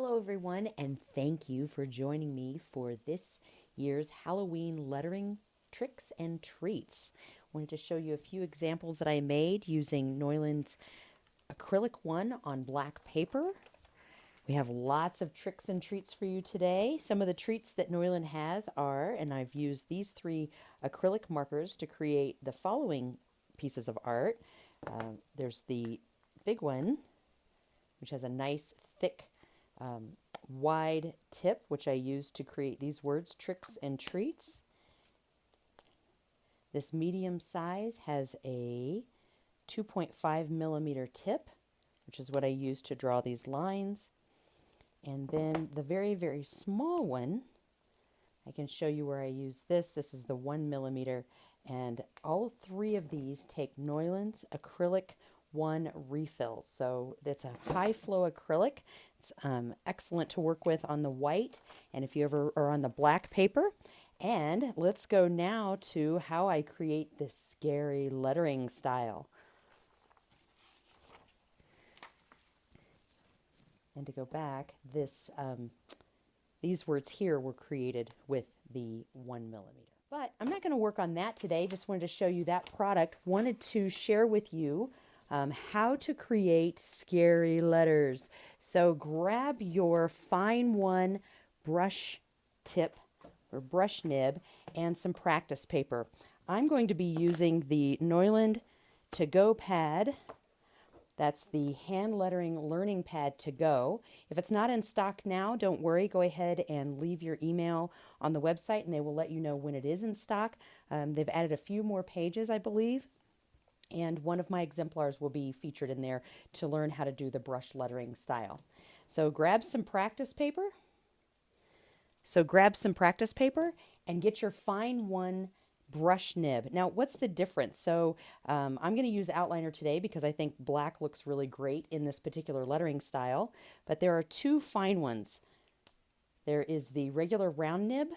Hello everyone, and thank you for joining me for this year's Halloween lettering tricks and treats. I wanted to show you a few examples that I made using Neuland's acrylic one on black paper. We have lots of tricks and treats for you today. Some of the treats that Neuland has are, and I've used these 3 acrylic markers to create the following pieces of art. There's the big one, which has a nice thick wide tip, which I use to create these words, tricks and treats. This medium size has a 2.5 millimeter tip, which is what I use to draw these lines. And then the very, very small one, I can show you where I use this. This is the 1 millimeter, and all 3 of these take Neuland's acrylic one refills. So it's a high flow acrylic. It's excellent to work with on the white and if you ever are on the black paper. And let's go now to how I create this scary lettering style. And to go back, these words here were created with the 1 millimeter. But I'm not going to work on that today. Just wanted to show you that product. Wanted to share with you how to create scary letters. So grab your FineOne brush tip or brush nib and some practice paper. I'm going to be using the Neuland To Go pad. That's the hand lettering learning pad to go. If it's not in stock now, don't worry. Go ahead and leave your email on the website and they will let you know when it is in stock. They've added a few more pages, I believe. And one of my exemplars will be featured in there to learn how to do the brush lettering style. So grab some practice paper. And get your FineOne brush nib. Now, what's the difference? So I'm going to use outliner today because I think black looks really great in this particular lettering style. But there are 2 fine ones. There is the regular round nib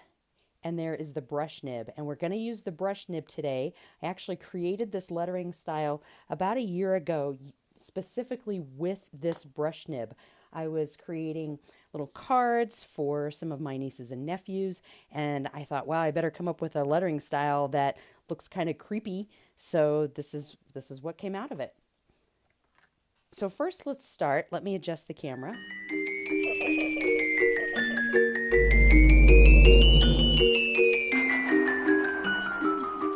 and there is the brush nib, and we're going to use the brush nib today. I actually created this lettering style about a year ago specifically with this brush nib. I was creating little cards for some of my nieces and nephews, and I thought, wow, I better come up with a lettering style that looks kind of creepy, so this is what came out of it. So first let's start. Let me adjust the camera.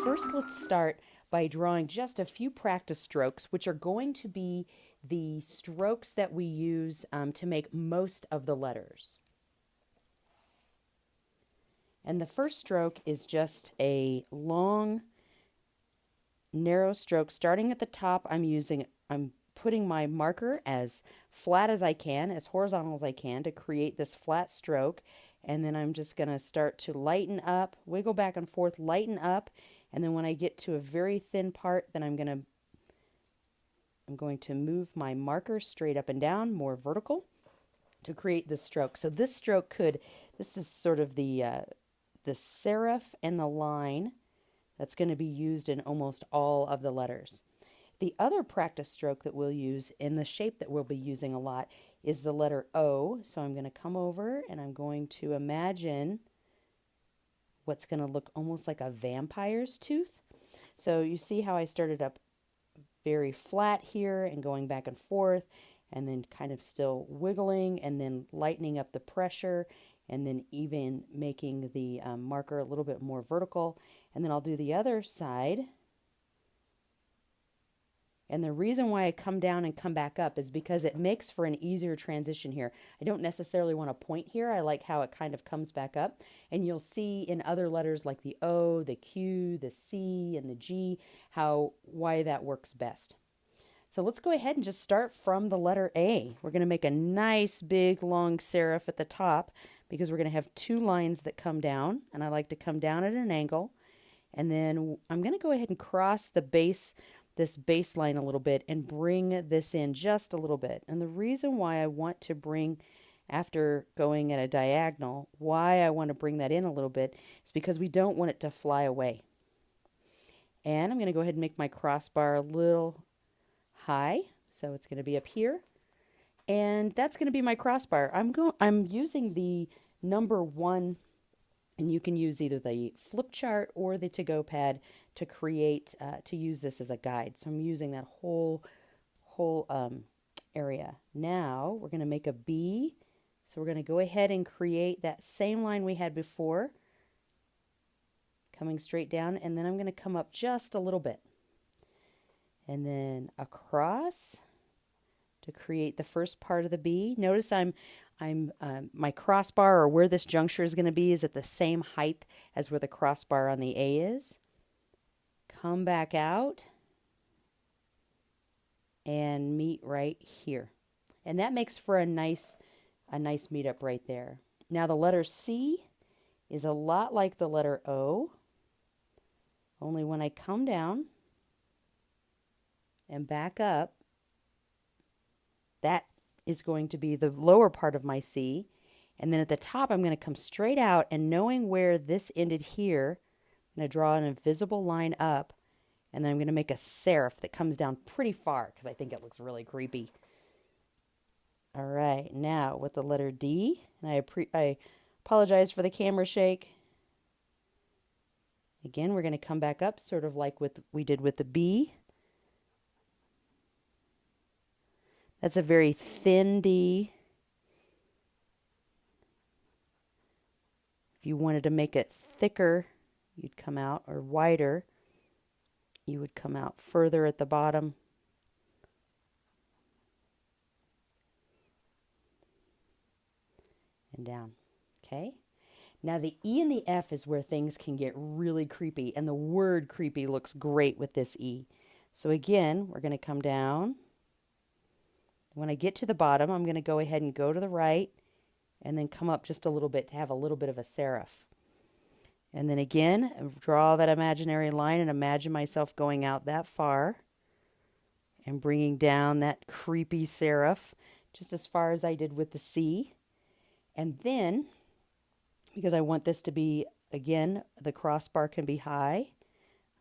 First, let's start by drawing just a few practice strokes, which are going to be the strokes that we use to make most of the letters. And the first stroke is just a long, narrow stroke. Starting at the top, I'm putting my marker as flat as I can, as horizontal as I can, to create this flat stroke. And then I'm just going to start to lighten up, wiggle back and forth, lighten up. And then when I get to a very thin part, then I'm going to move my marker straight up and down, more vertical, to create this stroke. So this stroke this is sort of the serif and the line that's going to be used in almost all of the letters. The other practice stroke that we'll use in the shape that we'll be using a lot is the letter O. So I'm going to come over and I'm going to imagine what's going to look almost like a vampire's tooth. So you see how I started up very flat here and going back and forth and then kind of still wiggling and then lightening up the pressure and then even making the marker a little bit more vertical. And then I'll do the other side. And the reason why I come down and come back up is because it makes for an easier transition here. I don't necessarily want to point here. I like how it kind of comes back up. And you'll see in other letters like the O, the Q, the C, and the G, why that works best. So let's go ahead and just start from the letter A. We're going to make a nice big long serif at the top because we're going to have 2 lines that come down. And I like to come down at an angle. And then I'm going to go ahead and cross this baseline a little bit and bring this in just a little bit. And the reason why I want to bring, after going at a diagonal, why I want to bring that in a little bit is because we don't want it to fly away. And I'm going to go ahead and make my crossbar a little high, so it's going to be up here. And that's going to be my crossbar. I'm using the number 1, and you can use either the flip chart or the to-go pad to create, to use this as a guide. So I'm using that whole area. Now we're going to make a B. So we're going to go ahead and create that same line we had before, coming straight down, and then I'm going to come up just a little bit. And then across to create the first part of the B. Notice my crossbar, or where this juncture is going to be, is at the same height as where the crossbar on the A is. Come back out and meet right here. And that makes for a nice meetup right there. Now the letter C is a lot like the letter O, only when I come down and back up, that is going to be the lower part of my C. And then at the top, I'm going to come straight out, and knowing where this ended here, I'm going to draw an invisible line up, and then I'm going to make a serif that comes down pretty far because I think it looks really creepy. All right, now with the letter D, and I apologize for the camera shake. Again, we're going to come back up, sort of like we did with the B. That's a very thin D. If you wanted to make it thicker, you'd come out, or wider, you would come out further at the bottom. And down. Okay? Now the E and the F is where things can get really creepy, and the word creepy looks great with this E. So again, we're going to come down. When I get to the bottom, I'm going to go ahead and go to the right and then come up just a little bit to have a little bit of a serif. And then again, draw that imaginary line and imagine myself going out that far and bringing down that creepy serif just as far as I did with the C. And then, because I want this to be, again, the crossbar can be high,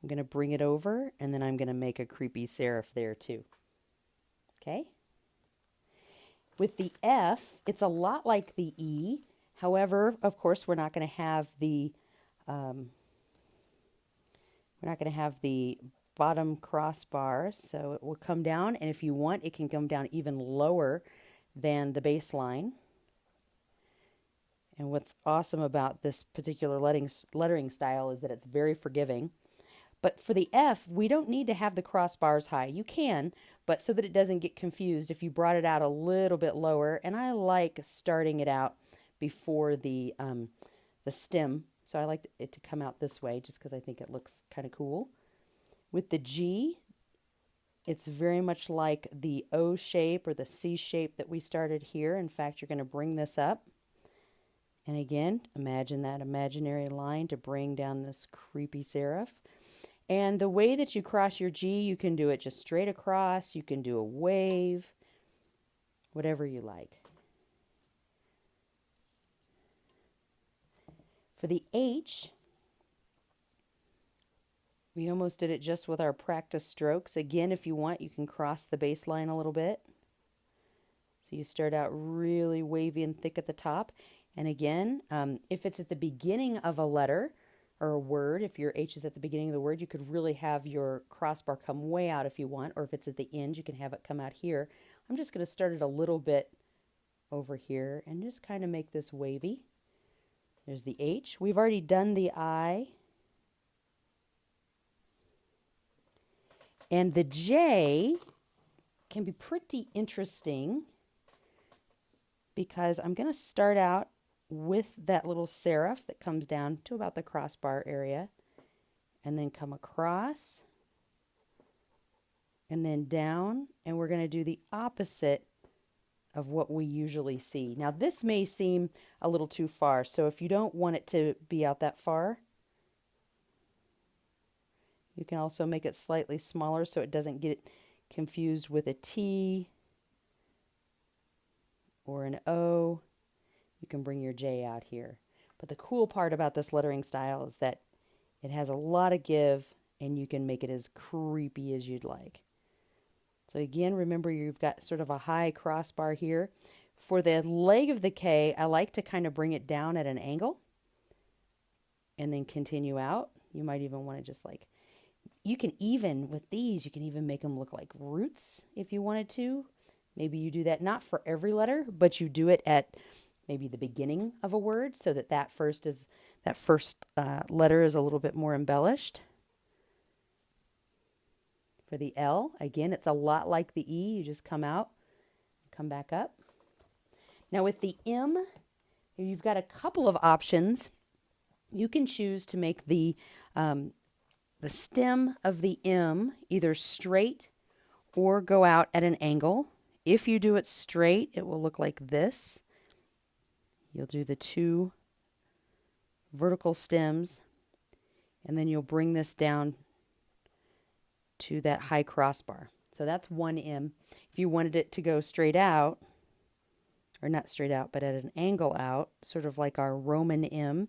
I'm going to bring it over, and then I'm going to make a creepy serif there too. Okay? With the F, it's a lot like the E. However, of course, we're not going to have the bottom crossbar, so it will come down, and if you want, it can come down even lower than the baseline. And what's awesome about this particular lettering style is that it's very forgiving. But for the F, we don't need to have the crossbars high. You can, but so that it doesn't get confused, if you brought it out a little bit lower, and I like starting it out before the stem, so I like it to come out this way just because I think it looks kind of cool. With the G, it's very much like the O shape or the C shape that we started here. In fact, you're going to bring this up. And again, imagine that imaginary line to bring down this creepy serif. And the way that you cross your G, you can do it just straight across. You can do a wave, whatever you like. For the H, we almost did it just with our practice strokes. Again, if you want, you can cross the baseline a little bit. So you start out really wavy and thick at the top. And again, if it's at the beginning of a letter or a word, if your H is at the beginning of the word, you could really have your crossbar come way out if you want, or if it's at the end, you can have it come out here. I'm just going to start it a little bit over here and just kind of make this wavy. There's the H. We've already done the I. And the J can be pretty interesting because I'm going to start out with that little serif that comes down to about the crossbar area, and then come across, and then down, and we're going to do the opposite of what we usually see. Now this may seem a little too far, so if you don't want it to be out that far, you can also make it slightly smaller so it doesn't get confused with a T or an O. You can bring your J out here. But the cool part about this lettering style is that it has a lot of give, and you can make it as creepy as you'd like. So again, remember you've got sort of a high crossbar here. For the leg of the K, I like to kind of bring it down at an angle and then continue out. You might even want to just like, you can even, with these, you can even make them look like roots if you wanted to. Maybe you do that, not for every letter, but you do it at maybe the beginning of a word so that that first letter is a little bit more embellished. For the L, again, it's a lot like the E. You just come out, come back up. Now with the M, you've got a couple of options. You can choose to make the stem of the M either straight or go out at an angle. If you do it straight, it will look like this. You'll do the two vertical stems, and then you'll bring this down to that high crossbar. So that's one M. If you wanted it to go straight out, or not straight out, but at an angle out, sort of like our Roman M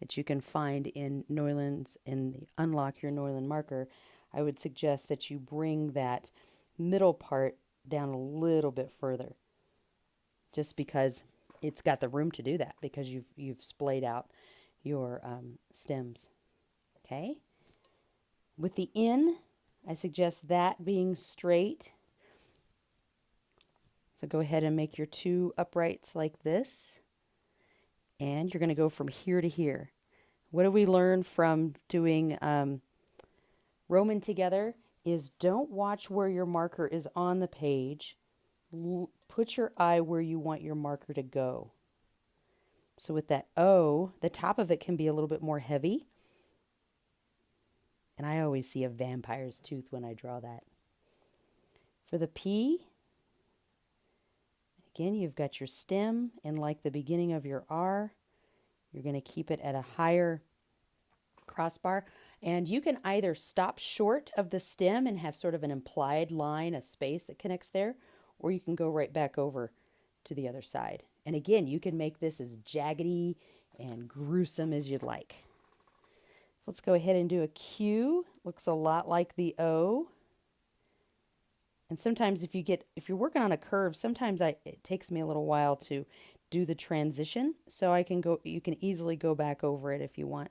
that you can find in Neuland's, in the Unlock Your Neuland marker, I would suggest that you bring that middle part down a little bit further, just because it's got the room to do that, because you've splayed out your stems. Okay. With the N, I suggest that being straight. So go ahead and make your two uprights like this. And you're going to go from here to here. What do we learn from doing Roman together is don't watch where your marker is on the page. Put your eye where you want your marker to go. So with that O, the top of it can be a little bit more heavy. And I always see a vampire's tooth when I draw that. For the P, again, you've got your stem, and like the beginning of your R, you're going to keep it at a higher crossbar. And you can either stop short of the stem and have sort of an implied line, a space that connects there, or you can go right back over to the other side. And again, you can make this as jaggedy and gruesome as you'd like. So let's go ahead and do a Q. Looks a lot like the O. And sometimes if you're working on a curve, sometimes it takes me a little while to do the transition. So you can easily go back over it if you want.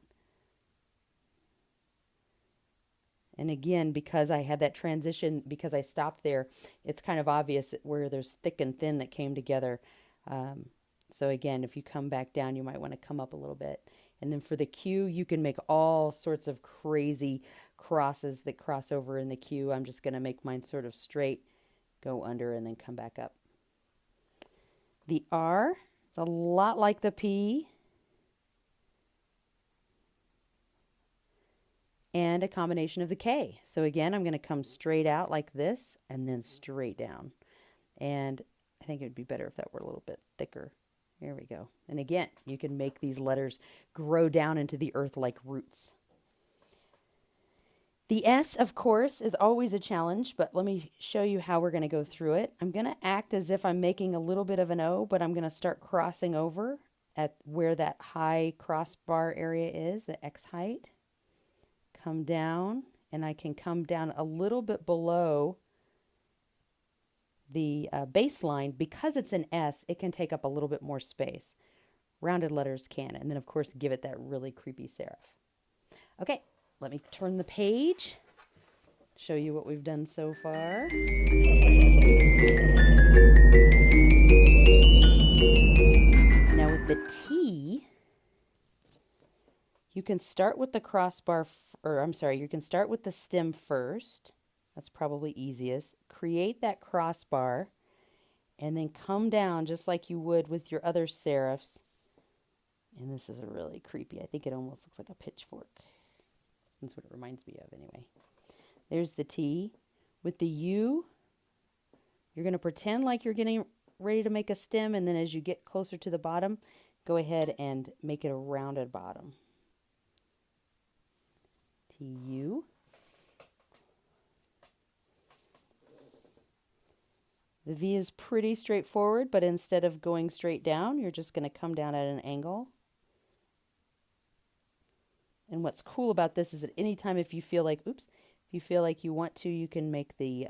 And again, because I had that transition, because I stopped there, it's kind of obvious where there's thick and thin that came together. So again, if you come back down, you might want to come up a little bit. And then for the Q, you can make all sorts of crazy crosses that cross over in the Q. I'm just going to make mine sort of straight, go under, and then come back up. The R, it's a lot like the P. And a combination of the K. So again, I'm going to come straight out like this and then straight down. And I think it would be better if that were a little bit thicker. There we go. And again, you can make these letters grow down into the earth like roots. The S, of course, is always a challenge, but let me show you how we're going to go through it. I'm going to act as if I'm making a little bit of an O, but I'm going to start crossing over at where that high crossbar area is, the X height. Come down, and I can come down a little bit below the baseline. Because it's an S, it can take up a little bit more space. Rounded letters can, and then of course give it that really creepy serif. Okay, let me turn the page, show you what we've done so far. Now with the T, you can start with the crossbar, you can start with the stem first. That's probably easiest. Create that crossbar and then come down just like you would with your other serifs. And this is a really creepy, I think it almost looks like a pitchfork. That's what it reminds me of anyway. There's the T. With the U, you're going to pretend like you're getting ready to make a stem, and then as you get closer to the bottom, go ahead and make it a rounded bottom. U. The V is pretty straightforward, but instead of going straight down, you're just going to come down at an angle. And what's cool about this is that anytime if you feel like, if you feel like you want to, you can make the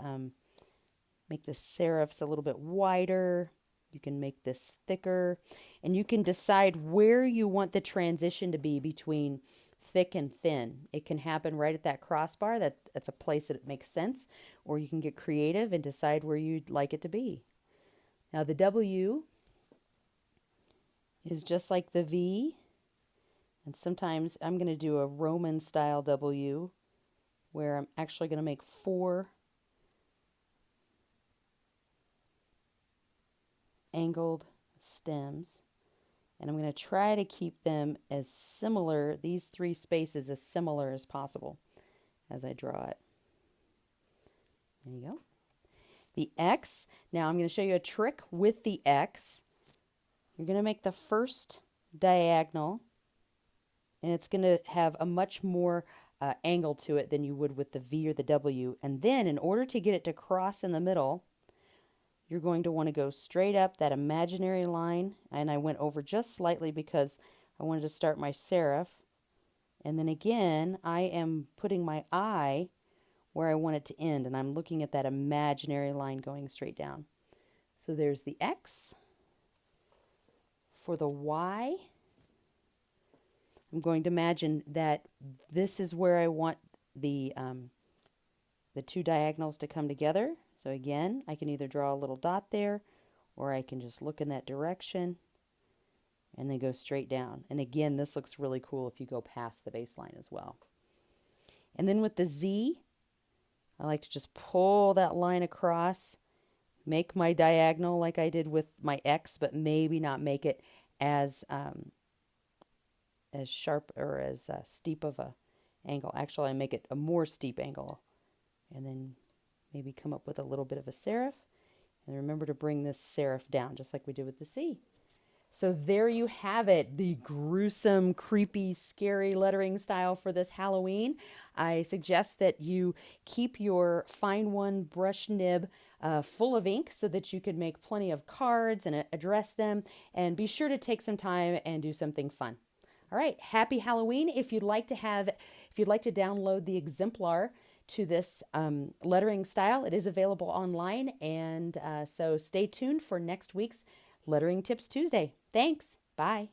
make the serifs a little bit wider. You can make this thicker, and you can decide where you want the transition to be between thick and thin. It can happen right at that crossbar. That's a place that it makes sense, or you can get creative and decide where you'd like it to be. Now the W is just like the V, and sometimes I'm going to do a Roman style W where I'm actually going to make 4 angled stems, and I'm going to try to keep them as similar, these 3 spaces as similar as possible as I draw it. There you go. The X, now I'm going to show you a trick with the X. You're going to make the first diagonal, and it's going to have a much more angle to it than you would with the V or the W. And then in order to get it to cross in the middle, you're going to want to go straight up that imaginary line, and I went over just slightly because I wanted to start my serif. And then again, I am putting my eye where I want it to end, and I'm looking at that imaginary line going straight down. So there's the X. For the Y, I'm going to imagine that this is where I want the 2 diagonals to come together. So again, I can either draw a little dot there, or I can just look in that direction and then go straight down. And again, this looks really cool if you go past the baseline as well. And then with the Z, I like to just pull that line across, make my diagonal like I did with my X, but maybe not make it as sharp or as steep of a angle. Actually, I make it a more steep angle, and then maybe come up with a little bit of a serif. And remember to bring this serif down, just like we did with the C. So there you have it, the gruesome, creepy, scary lettering style for this Halloween. I suggest that you keep your FineOne brush nib full of ink so that you can make plenty of cards and address them. And be sure to take some time and do something fun. All right, happy Halloween. If you'd like to download the exemplar to this lettering style, it is available online. And so stay tuned for next week's Lettering Tips Tuesday. Thanks. Bye.